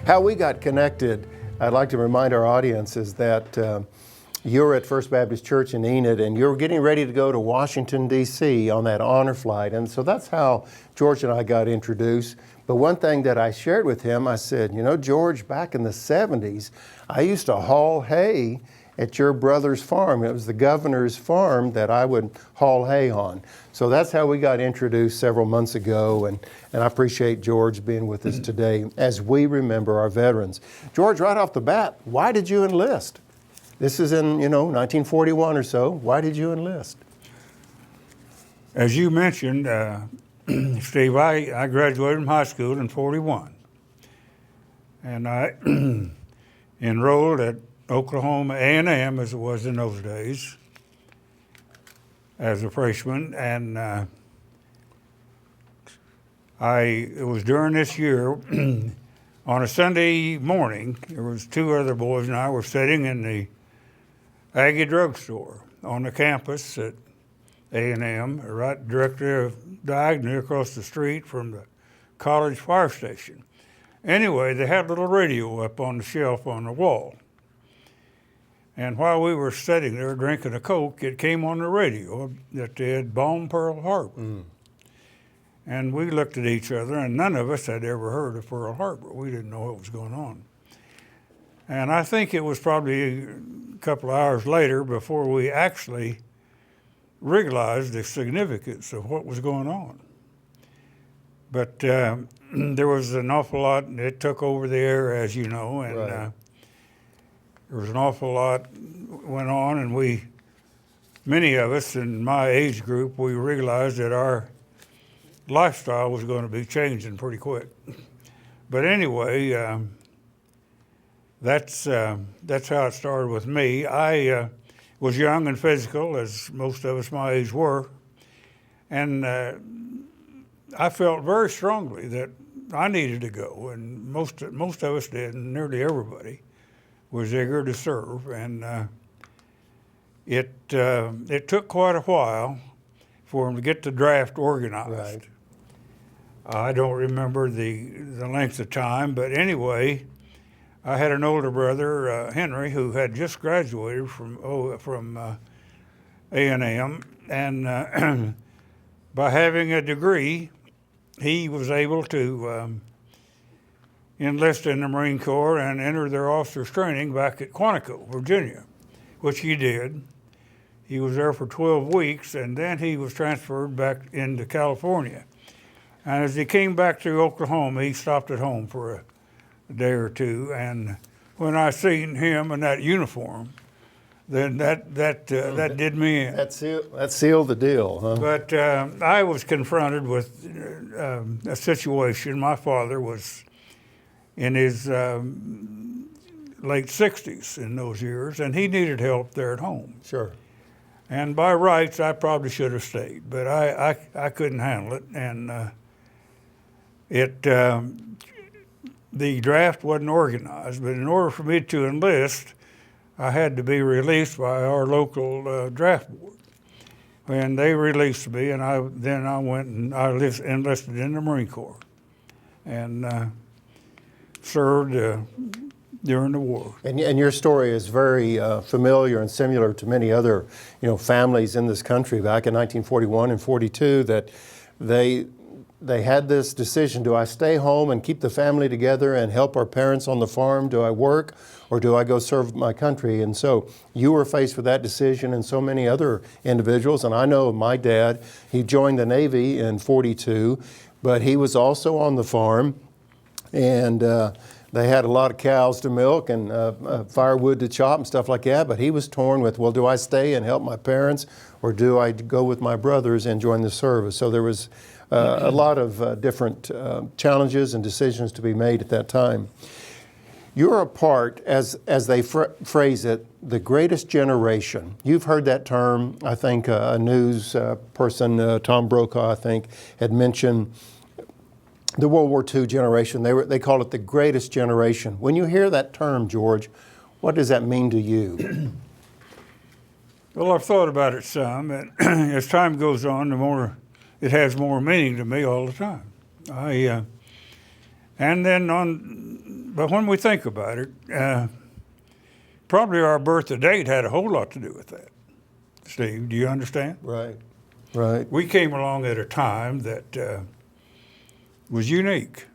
How we got connected, I'd like to remind our audience, is that you were at First Baptist Church in Enid, and you were getting ready to go to Washington, D.C. on that honor flight. And so that's how George and I got introduced. But one thing that I shared with him, I said, you know, George, back in the 70s, I used to haul hay at your brother's farm. It was the governor's farm that I would haul hay on. So that's how we got introduced several months ago, and I appreciate George being with us today as we remember our veterans. George, right off the bat, why did you enlist? This is in, 1941 or so. Why did you enlist? As you mentioned, Steve, I graduated from high school in 41. And I enrolled at Oklahoma A&M, as it was in those days, as a freshman. And it was during this year, on a Sunday morning, there was two other boys and I were sitting in the Aggie drugstore on the campus at A&M, right directly diagonally across the street from the college fire station. Anyway, they had a little radio up on the shelf on the wall. And while we were sitting there drinking a Coke, it came on the radio that they had bombed Pearl Harbor. And we looked at each other, and none of us had ever heard of Pearl Harbor. We didn't know what was going on. And I think it was probably a couple of hours later before we actually realized the significance of what was going on. But there was an awful lot, it took over the air, as you know, and right. There was an awful lot went on, and many of us in my age group, we realized that our lifestyle was going to be changing pretty quick. But anyway, that's how it started with me. I was young and physical, as most of us my age were, and I felt very strongly that I needed to go, and most of us did, and nearly everybody was eager to serve. And it took quite a while for them to get the draft organized. Right. I don't remember the length of time, but anyway, I had an older brother, Henry, who had just graduated from A&M, and by having a degree, he was able to enlist in the Marine Corps and enter their officers' training back at Quantico, Virginia, which he did. He was there for 12 weeks, and then he was transferred back into California. And as he came back to Oklahoma, he stopped at home for a day or two, and when I seen him in that uniform, then that did me in. That sealed the deal, huh? But I was confronted with a situation. My father was in his late 60s in those years, and he needed help there at home. Sure. And by rights, I probably should have stayed, but I couldn't handle it, and the draft wasn't organized. But in order for me to enlist, I had to be released by our local draft board. And they released me, and I went and I enlisted in the Marine Corps, and served during the war. And your story is very familiar and similar to many other, families in this country back in 1941 and 42 that they had this decision: do I stay home and keep the family together and help our parents on the farm? Do I work, or do I go serve my country? And so you were faced with that decision, and so many other individuals. And I know my dad, he joined the Navy in 42, but he was also on the farm, and they had a lot of cows to milk and firewood to chop and stuff like that. But he was torn with, well, do I stay and help my parents, or do I go with my brothers and join the service? So there was a lot of different challenges and decisions to be made at that time. You're a part, as they phrase it, the greatest generation. You've heard that term. I think a news person, Tom Brokaw, I think, had mentioned the World War II generation. They call it the greatest generation. When you hear that term, George, what does that mean to you? Well, I've thought about it some, and as time goes on, the more it has more meaning to me all the time. And then but when we think about it, probably our birth date had a whole lot to do with that. Steve, do you understand? Right. Right. We came along at a time that was unique.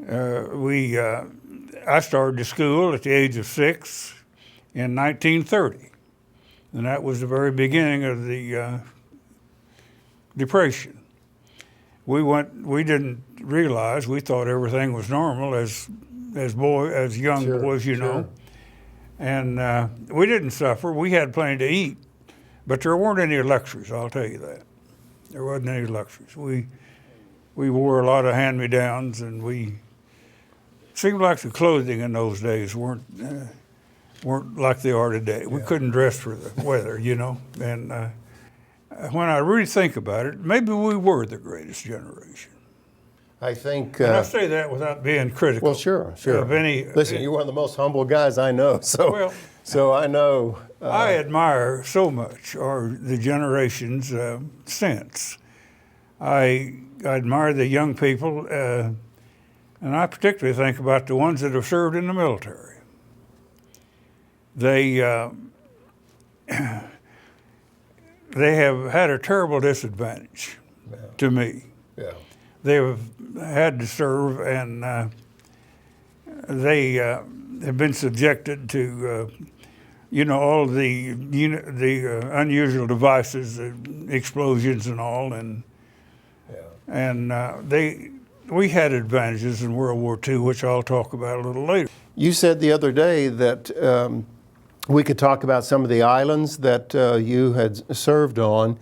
I started to school at the age of 6 in 1930, and that was the very beginning of the Depression. We didn't realize, we thought everything was normal as young Sure, boys, you know. sure. And we didn't suffer. We had plenty to eat, but there weren't any luxuries, I'll tell you that. There wasn't any luxuries. We wore a lot of hand-me-downs, and seemed like the clothing in those days weren't like they are today. We couldn't dress for the weather, you know. And when I really think about it, maybe we were the greatest generation. I think. And I say that without being critical. Well, sure. Of any. Listen, you're one of the most humble guys I know. So, Well, so I know. I admire so much, or the generations since. I admire the young people, and I particularly think about the ones that have served in the military. They have had a terrible disadvantage to me. Yeah. They have had to serve, and they have been subjected to, all the unusual devices, explosions and all, and we had advantages in World War II, which I'll talk about a little later. You said the other day that we could talk about some of the islands that you had served on.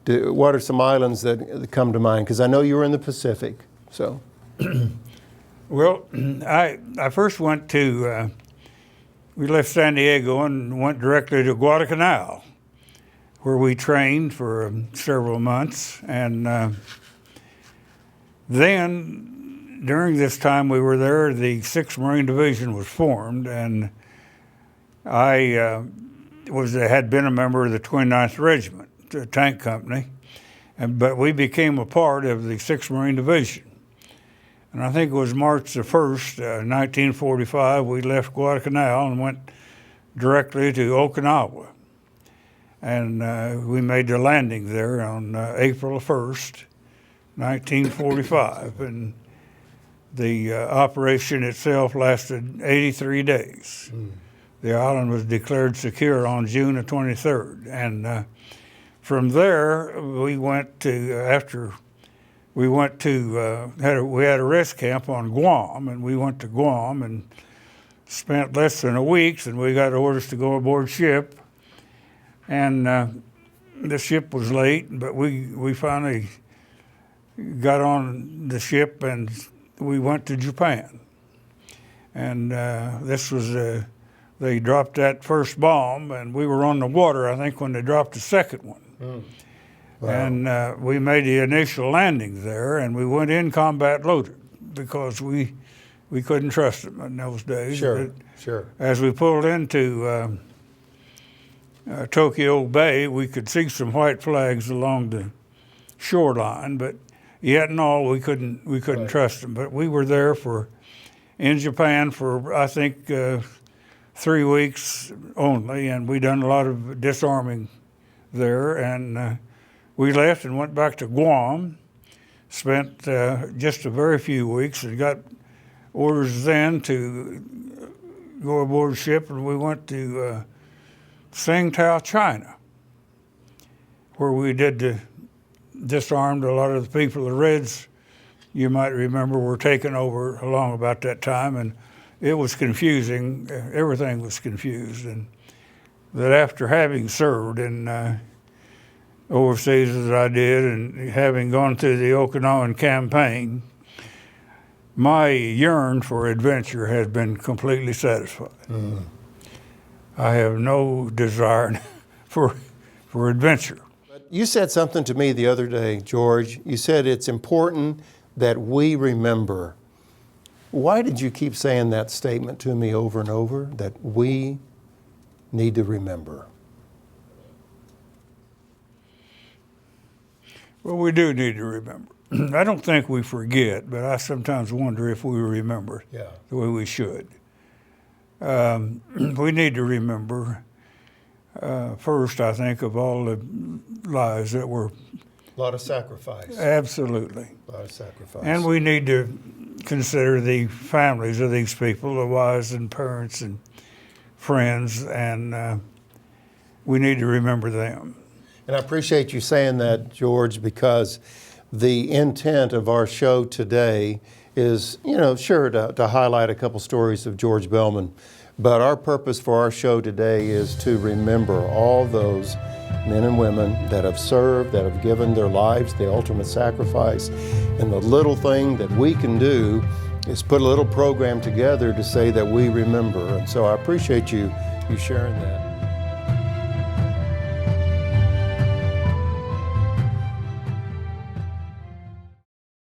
What are some islands that come to mind? Because I know you were in the Pacific. So, well, I first went to. We left San Diego and went directly to Guadalcanal, where we trained for several months, and then during this time we were there, the 6th Marine Division was formed, and I had been a member of the 29th Regiment, the tank company, but we became a part of the 6th Marine Division. And I think it was March the 1st, 1945, we left Guadalcanal and went directly to Okinawa. And we made the landing there on April 1st, 1945. And the operation itself lasted 83 days. The island was declared secure on June the 23rd. And from there, we had a rest camp on Guam, and we went to Guam and spent less than a week, and we got orders to go aboard ship. And the ship was late, but we finally got on the ship and we went to Japan. And this was they dropped that first bomb, and we were on the water, I think, when they dropped the second one. Wow. And we made the initial landing there, and we went in combat loaded because we couldn't trust them in those days. Sure. As we pulled into Tokyo Bay, we could see some white flags along the shoreline, but yet and all, we couldn't right. trust them. But we were there in Japan for, I think, 3 weeks only, and we done a lot of disarming there, and we left and went back to Guam, spent just a very few weeks, and got orders then to go aboard ship, and we went to Tsingtao, China, where we disarmed a lot of the people. The Reds, you might remember, were taken over along about that time, and it was confusing. Everything was confused, and that after having served in overseas as I did, and having gone through the Okinawan campaign, my yearn for adventure has been completely satisfied. I have no desire for adventure. You said something to me the other day, George. You said it's important that we remember. Why did you keep saying that statement to me over and over, that we need to remember? Well, we do need to remember. I don't think we forget, but I sometimes wonder if we remember the way we should. We need to remember, first, I think, of all the lives that were. A lot of sacrifice. Absolutely. A lot of sacrifice. And we need to consider the families of these people, the wives and parents and friends, and we need to remember them. And I appreciate you saying that, George, because the intent of our show today is, sure, to highlight a couple stories of George Bellmon, but our purpose for our show today is to remember all those men and women that have served, that have given their lives the ultimate sacrifice. And the little thing that we can do is put a little program together to say that we remember. And so I appreciate you sharing that.